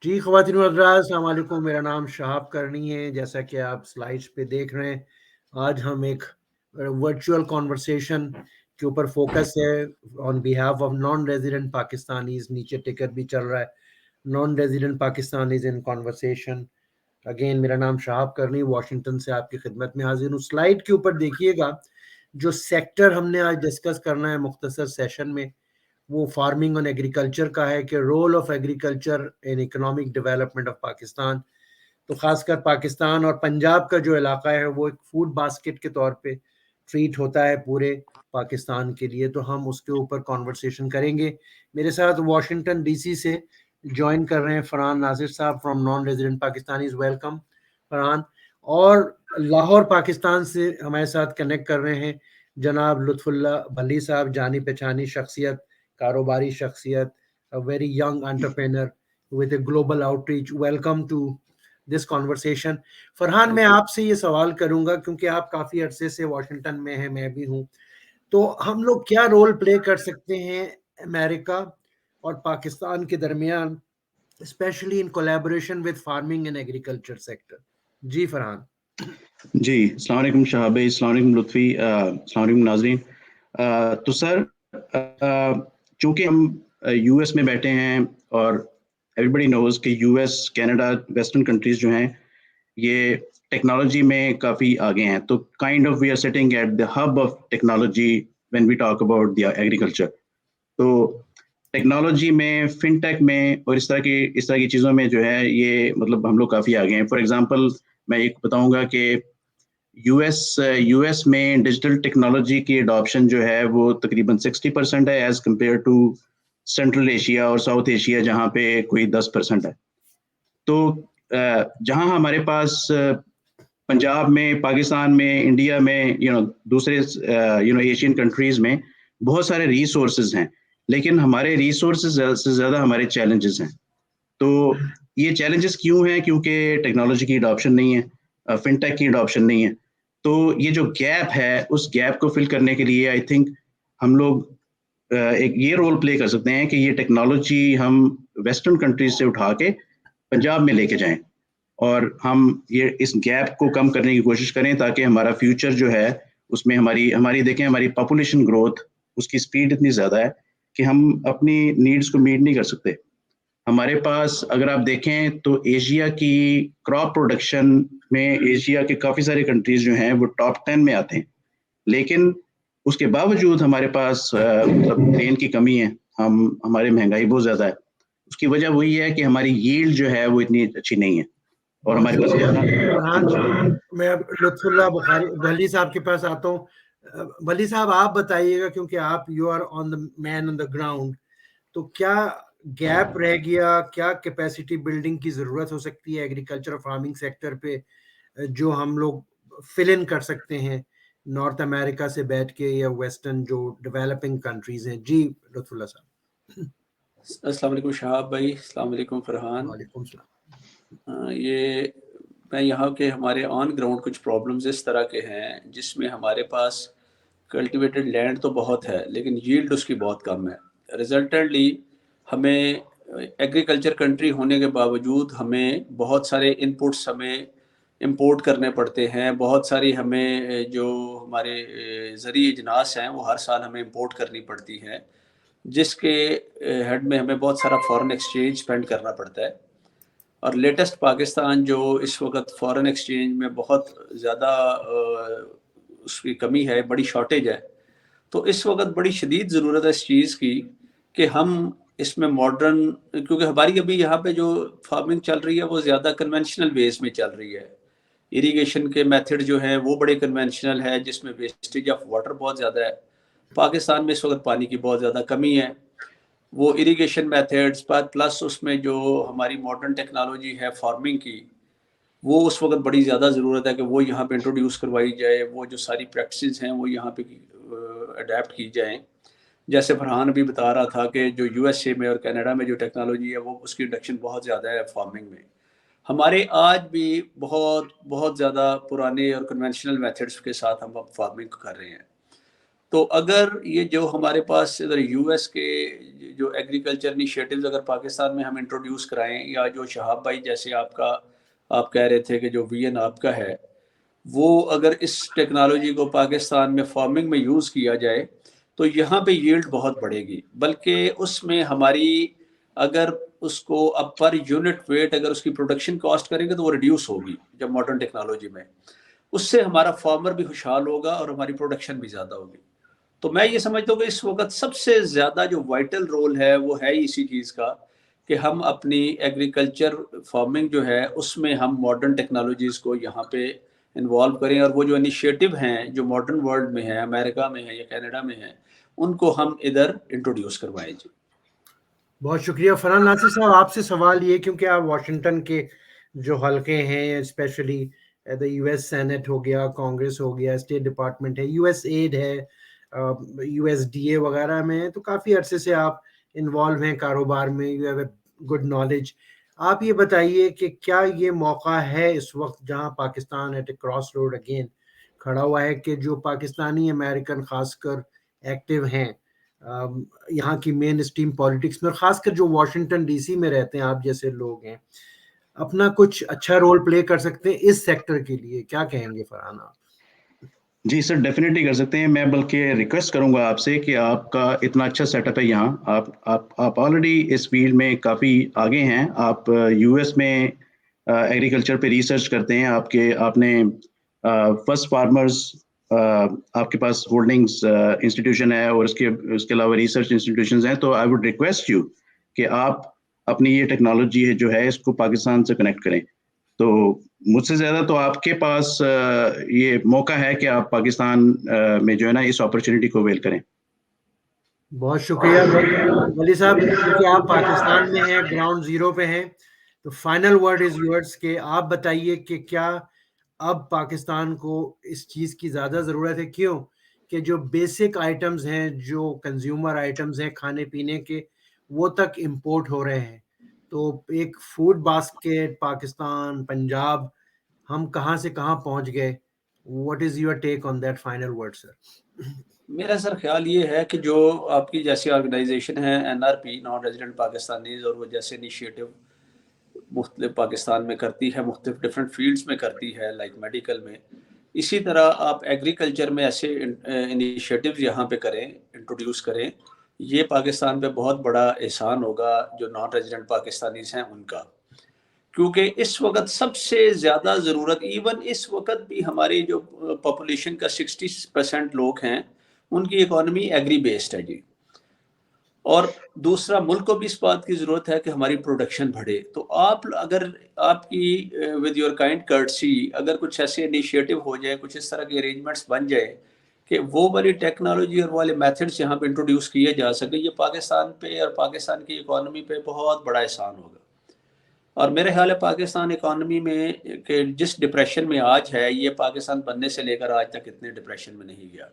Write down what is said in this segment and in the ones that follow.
جی خواتین و حضرات السلام علیکم، میرا نام شہاب کرنی ہے. جیسا کہ آپ سلائڈس پہ دیکھ رہے ہیں، آج ہم ایک ورچوئل کانورسیشن کے اوپر فوکس ہے on behalf of non resident Pakistanis. نیچے ٹکر بھی چل رہا ہے، non resident Pakistanis in conversation. Again میرا نام شہاب کرنی، واشنگٹن سے آپ کی خدمت میں حاضر ہوں. سلائڈ کے اوپر دیکھیے گا جو سیکٹر ہم نے آج ڈسکس کرنا ہے مختصر سیشن میں، وہ فارمنگ اور ایگریکلچر کا ہے کہ role of agriculture in economic development of Pakistan. تو خاص کر پاکستان اور پنجاب کا جو علاقہ ہے وہ ایک فوڈ باسکٹ کے طور پہ ٹریٹ ہوتا ہے پورے پاکستان کے لیے. تو ہم اس کے اوپر کانورسیشن کریں گے. میرے ساتھ واشنگٹن ڈی سی سے جوائن کر رہے ہیں فرحان ناصر صاحب from non resident Pakistanis. Welcome Farhan. اور لاہور پاکستان سے ہمارے ساتھ کنیکٹ کر رہے ہیں جناب لطف اللہ بھلی صاحب، جانی پہچانی شخصیت، کاروباری شخصیت، very young entrepreneur with a global outreach. Welcome to this conversation. Farhan میں آپ سے یہ سوال کروں گا کیونکہ آپ کافی عرصے سے واشنگٹن میں ہیں، میں بھی ہوں. تو ہم لوگ کیا رول پلے کر سکتے ہیں امریکہ اور پاکستان کے درمیان، especially in collaboration with farming and agriculture sector? جی فرحان. جی السلام علیکم شہاب بھائی، السلام علیکم لطفی، السلام علیکم ناظرین. تو سر، چونکہ ہم یو ایس میں بیٹھے ہیں اور ایوری بڈی نوز کہ U S, Canada, western countries جو ہیں یہ ٹیکنالوجی میں کافی آگے ہیں. تو kind of we are sitting at the hub of technology when we talk about the agriculture. تو ٹیکنالوجی میں، فن ٹیک میں اور اس طرح کی چیزوں میں جو ہے یہ مطلب ہم لوگ کافی آگے ہیں. فار ایگزامپل میں ایک بتاؤں گا کہ یو ایس میں ڈیجیٹل ٹیکنالوجی کی اڈاپشن جو ہے وہ تقریباً 60% ہے as compare to Central Asia اور ساؤتھ ایشیا جہاں پہ کوئی 10% ہے. تو جہاں ہمارے پاس پنجاب میں، پاکستان میں، انڈیا میں، دوسرے ایشین کنٹریز میں بہت سارے ریسورسز ہیں، لیکن ہمارے ریسورسز سے زیادہ ہمارے چیلنجز ہیں. تو یہ چیلنجز کیوں ہیں؟ کیونکہ ٹیکنالوجی کی اڈاپشن نہیں ہے، فن ٹیک کی اڈاپشن نہیں ہے. تو یہ جو گیپ ہے، اس گیپ کو فل کرنے کے لیے آئی تھنک ہم لوگ ایک یہ رول پلے کر سکتے ہیں کہ یہ ٹیکنالوجی ہم ویسٹرن کنٹریز سے اٹھا کے پنجاب میں لے کے جائیں اور ہم یہ اس گیپ کو کم کرنے کی کوشش کریں تاکہ ہمارا فیوچر جو ہے اس میں ہماری دیکھیں ہماری پاپولیشن گروتھ، اس کی سپیڈ اتنی زیادہ ہے کہ ہم اپنی نیڈز کو میٹ نہیں کر سکتے. ہمارے پاس اگر آپ دیکھیں تو ایشیا کی کراپ پروڈکشن میں ایشیا کے کافی سارے کنٹریز جو ہیں وہ ٹاپ 10 میں آتے ہیں، لیکن اس کے باوجود ہمارے پاس گرین کی کمی ہے، ہماری مہنگائی بہت زیادہ ہے. اس کی وجہ وہی ہے کہ ہماری ییلڈ جو ہے وہ اتنی اچھی نہیں ہے اور بہت ہمارے شکریہ فرحان. پاس میں اب لطف اللہ بھلی صاحب کے پاس آتا ہوں. بھلی صاحب آپ بتائیے گا کیونکہ آپ you are on the man on the ground. تو کیا گیپ رہ گیا، کیا کیپیسٹی بلڈنگ کی ضرورت ہو سکتی ہے ایگریکلچر اور فارمنگ سیکٹر پہ جو ہم لوگ فل ان کر سکتے ہیں نارتھ امریکہ سے بیٹھ کے یا ویسٹرن جو ڈیولپنگ کنٹریز ہیں؟ جی لطف اللہ صاحب. السلام علیکم شہاب بھائی، السلام علیکم فرحان. وعلیکم السلام. یہ میں یہاں کے ہمارے آن گراؤنڈ کچھ پرابلمز اس طرح کے ہیں جس میں ہمارے پاس کلٹیویٹڈ لینڈ تو بہت ہے لیکن ییلڈ اس کی بہت کم ہے. ریزلٹنٹلی ہمیں ایگریکلچر کنٹری ہونے کے باوجود ہمیں بہت سارے انپٹس ہمیں امپورٹ کرنے پڑتے ہیں. بہت ساری ہمیں جو ہمارے زرعی اجناس ہیں وہ ہر سال ہمیں امپورٹ کرنی پڑتی ہیں، جس کے ہیڈ میں ہمیں بہت سارا فارن ایکسچینج اسپینڈ کرنا پڑتا ہے. اور لیٹسٹ پاکستان جو اس وقت فارن ایکسچینج میں بہت زیادہ اس کی کمی ہے، بڑی شارٹیج ہے. تو اس وقت بڑی شدید ضرورت ہے اس چیز کی کہ ہم اس میں ماڈرن، کیونکہ ہماری ابھی یہاں پہ جو فارمنگ چل رہی ہے وہ زیادہ کنونشنل بیس میں چل رہی ہے. اریگیشن کے میتھڈ جو ہیں وہ بڑے کنونشنل ہے جس میں ویسٹیج آف واٹر بہت زیادہ ہے. پاکستان میں اس وقت پانی کی بہت زیادہ کمی ہے. وہ اریگیشن میتھڈز پلس اس میں جو ہماری ماڈرن ٹیکنالوجی ہے فارمنگ کی، وہ اس وقت بڑی زیادہ ضرورت ہے کہ وہ یہاں پہ انٹروڈیوس کروائی جائے. وہ جو ساری پریکٹسز ہیں وہ یہاں پہ اڈیپٹ کی جائیں. جیسے فرحان بھی بتا رہا تھا کہ جو یو ایس اے میں اور کینیڈا میں جو ٹیکنالوجی ہے وہ اس کی انڈکشن بہت زیادہ ہے فارمنگ میں. ہمارے آج بھی بہت زیادہ پرانے اور کنونشنل میتھڈس کے ساتھ ہم اب فارمنگ کر رہے ہیں. تو اگر یہ جو ہمارے پاس ادھر یو ایس کے جو ایگریکلچر انیشیٹوز اگر پاکستان میں ہم انٹروڈیوس کرائیں، یا جو شہاب بھائی جیسے آپ کہہ رہے تھے کہ جو وی این آپ کا ہے، وہ اگر اس ٹیکنالوجی کو پاکستان میں فارمنگ میں یوز کیا جائے تو یہاں پہ ییلڈ بہت بڑھے گی، بلکہ اس میں ہماری اگر اس کو اب پر یونٹ ویٹ اگر اس کی پروڈکشن کاسٹ کریں گے تو وہ ریڈیوس ہوگی جب ماڈرن ٹیکنالوجی میں، اس سے ہمارا فارمر بھی خوشحال ہوگا اور ہماری پروڈکشن بھی زیادہ ہوگی. تو میں یہ سمجھتا ہوں کہ اس وقت سب سے زیادہ جو وائٹل رول ہے وہ ہے اسی چیز کا کہ ہم اپنی ایگریکلچر فارمنگ جو ہے اس میں ہم ماڈرن ٹیکنالوجیز کو یہاں پہ انوالو کریں، اور وہ جو انیشیٹو ہیں جو ماڈرن ورلڈ میں ہیں، امریکہ میں ہیں یا کینیڈا میں ہیں، ان کو ہم ادھر انٹروڈیوس کروائیں. جی بہت شکریہ فرحان ناصر صاحب. آپ سے سوال یہ کیونکہ آپ واشنگٹن کے جو حلقے ہیں اسپیشلی یو ایس سینٹ ہو گیا، کانگریس ہو گیا، اسٹیٹ ڈپارٹمنٹ ہے، یو ایس ایڈ ہے، یو ایس ڈی اے وغیرہ میں، تو کافی عرصے سے آپ انوالو ہیں کاروبار میں، you have a good knowledge. آپ یہ بتائیے کہ کیا یہ موقع ہے اس وقت جہاں Pakistan at a cross road again کھڑا ہوا ہے کہ جو پاکستانی امریکن خاص کر ایکٹیو ہیں یہاں کی مین اسٹریم پالیٹکس میں، اور خاص کر جو واشنگٹن ڈی سی میں رہتے ہیں آپ جیسے لوگ ہیں، اپنا کچھ اچھا رول پلے کر سکتے ہیں اس سیکٹر کے لیے؟ کیا کہیں گے فرحان آپ؟ جی سر، ڈیفینیٹلی کر سکتے ہیں. میں بلکہ ریکویسٹ کروں گا آپ سے کہ آپ کا اتنا اچھا سیٹ اپ ہے یہاں، آپ آلریڈی اس فیلڈ میں کافی آگے ہیں. آپ یو ایس میں ایگریکلچر پہ ریسرچ کرتے ہیں، آپ نے فرسٹ فارمرز، آپ کے پاس ہولڈنگز انسٹیٹیوشن ہے، اور اس کے علاوہ ریسرچ انسٹیٹیوشنز ہیں. تو آئی وڈ ریکویسٹ یو کہ آپ اپنی یہ ٹیکنالوجی جو ہے اس کو پاکستان سے کنیکٹ کریں. تو مجھ سے زیادہ تو آپ کے پاس یہ موقع ہے کہ آپ پاکستان میں جو ہے نا اس اپرچونٹی کو اویل کریں. بہت شکریہ ولی صاحب. کیونکہ آپ پاکستان میں ہیں، گراؤنڈ زیرو پہ ہیں، تو فائنل ورڈ از یورز کہ آپ بتائیے کہ کیا اب پاکستان کو اس چیز کی زیادہ ضرورت ہے؟ کیوں کہ جو بیسک آئٹمز ہیں، جو کنزیومر آئٹمز ہیں کھانے پینے کے، وہ تک امپورٹ ہو رہے ہیں. تو ایک فوڈ باسکٹ پاکستان، پنجاب، ہم کہاں سے کہاں پہنچ گئے. What is your take on that final word sir? میرا سر خیال یہ ہے کہ جو آپ کی جیسی آرگنائزیشن ہے NRP، نان ریزیڈنٹ پاکستانیز، اور وہ جیسے انیشیٹو مختلف پاکستان میں کرتی ہے، مختلف ڈفرینٹ فیلڈز میں کرتی ہے، لائک میڈیکل میں، اسی طرح آپ ایگریکلچر میں ایسے انیشیٹوز یہاں پہ کریں، انٹروڈیوس کریں. یہ پاکستان پہ بہت بڑا احسان ہوگا جو نان ریزیڈنٹ پاکستانیز ہیں ان کا، کیونکہ اس وقت سب سے زیادہ ضرورت، ایون اس وقت بھی ہماری جو پاپولیشن کا 60% لوگ ہیں ان کی اکانومی ایگری بیسڈ ہے. جی اور دوسرا، ملک کو بھی اس بات کی ضرورت ہے کہ ہماری پروڈکشن بڑھے. تو اگر آپ کی ود یور کائنڈ کرٹسی اگر کچھ ایسے انیشیٹو ہو جائے، کچھ اس طرح کے ارینجمنٹس بن جائے کہ وہ والی ٹیکنالوجی اور والے میتھڈس یہاں پہ انٹروڈیوس کیے جا سکے، یہ پاکستان پہ اور پاکستان کی اکانومی پہ بہت بڑا احسان ہوگا. اور میرے خیال ہے پاکستان اکانومی میں کہ جس ڈپریشن میں آج ہے، یہ پاکستان بننے سے لے کر آج تک اتنے ڈپریشن میں نہیں گیا.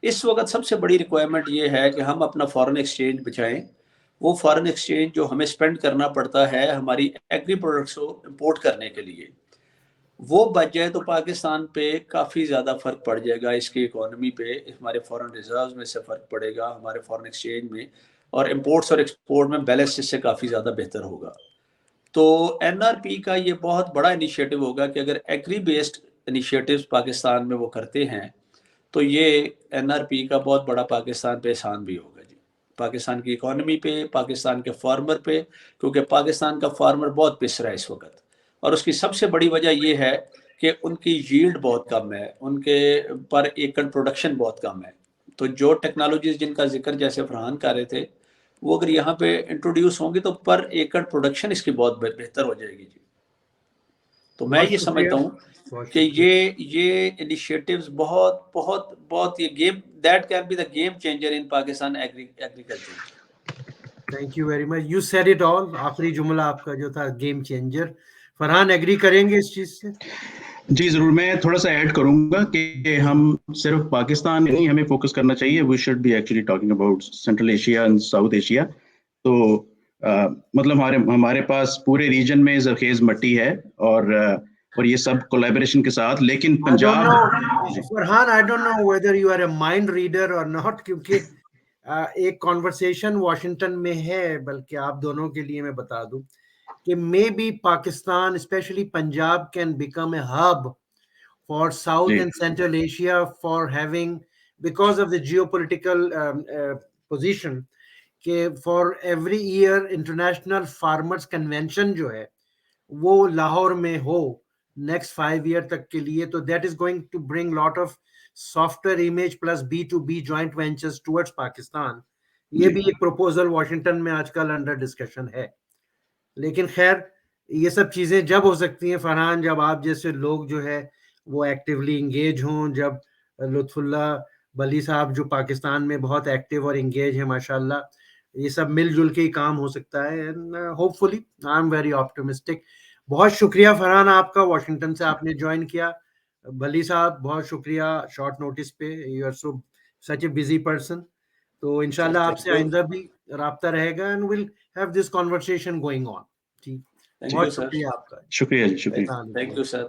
اس وقت سب سے بڑی ریکوائرمنٹ یہ ہے کہ ہم اپنا فارن ایکسچینج بچائیں. وہ فارن ایکسچینج جو ہمیں اسپینڈ کرنا پڑتا ہے ہماری ایگری پروڈکٹس کو امپورٹ کرنے کے لیے، وہ بچ جائے تو پاکستان پہ کافی زیادہ فرق پڑ جائے گا. اس کی اکانومی پہ، ہمارے فارن ریزروز میں سے فرق پڑے گا، ہمارے فارن ایکسچینج میں، اور امپورٹس اور ایکسپورٹ میں بیلنس اس سے کافی زیادہ بہتر ہوگا. تو NRP کا یہ بہت بڑا انیشیٹو ہوگا کہ اگر ایگری بیسڈ انیشیٹوز پاکستان میں وہ کرتے ہیں تو یہ NRP کا بہت بڑا پاکستان پہ احسان بھی ہوگا. جی پاکستان کی اکانومی پہ، پاکستان کے فارمر پہ، کیونکہ پاکستان کا فارمر بہت پس رہا ہے اس وقت، اور اس کی سب سے بڑی وجہ یہ ہے کہ ان کی ییلڈ بہت کم ہے، ان کے پر ایکڑ پروڈکشن بہت کم ہے. تو جو ٹیکنالوجیز جن کا ذکر جیسے فرحان کر رہے تھے، وہ اگر یہاں پہ انٹروڈیوس ہوں گی تو پر ایکڑ پروڈکشن اس کی بہت بہتر ہو جائے گی. جی تو میں بہت یہ شکریہ، سمجھتا ہوں بہت کہ شکریہ. یہ انیشیٹوز بہت بہت بہت یہ game that can be the game changer in Pakistan agriculture. Thank you very much. You said it all. آخری جملہ آپ کا جو تھا گیم چینجر. فرحان ایگری کریں گے اس چیز سے؟ جی ضرور. میں تھوڑا سا ایڈ کروں گا کہ ہم صرف پاکستان نہیں ہمیں فوکس کرنا چاہیے. We should be actually talking about Central Asia and South Asia. تو مطلب ہمارے پاس پورے ریجن میں زرخیز مٹی ہے، اور اور یہ سب کولیبریشن کے ساتھ. لیکن I don't Punjab know, Farhan, I don't know whether you are a mind reader or not, کیونکہ ایک conversation واشنگٹن میں ہے, بلکہ آپ دونوں کے لیے میں بتا دوں کہ maybe Pakistan, especially Punjab, can become a hub for South and Central Asia for having, because of the geopolitical position, کہ for every year international farmers convention جو ہے وہ لاہور میں ہو نیکسٹ 5 ایئر تک کے لیے, تو that is going to bring lot of software image plus B2B joint ventures towards Pakistan. یہ بھی ایک پروپوزل واشنگٹن میں آج کل انڈر ڈسکشن ہے. لیکن خیر یہ سب چیزیں جب ہو سکتی ہیں فرحان, جب آپ جیسے لوگ جو ہے وہ ایکٹیولی انگیج ہوں, جب لطف اللہ بلی صاحب جو پاکستان میں بہت ایکٹیو اور انگیج ہیں ماشاءاللہ, یہ سب مل جل کے ہی کام ہو سکتا ہے. Hope fully I am very optimistic. بہت شکریہ فرحان آپ کا, واشنگٹن سے آپ نے جوائن کیا. بلی صاحب بہت شکریہ شارٹ نوٹس پہ, you are so such a busy person. تو انشاءاللہ آپ سے آئندہ بھی رابطہ رہے گا and will have this conversation going on. ٹھیک, بہت شکریہ آپ کا. شکریہ جی, شکریہ. Thank you sir.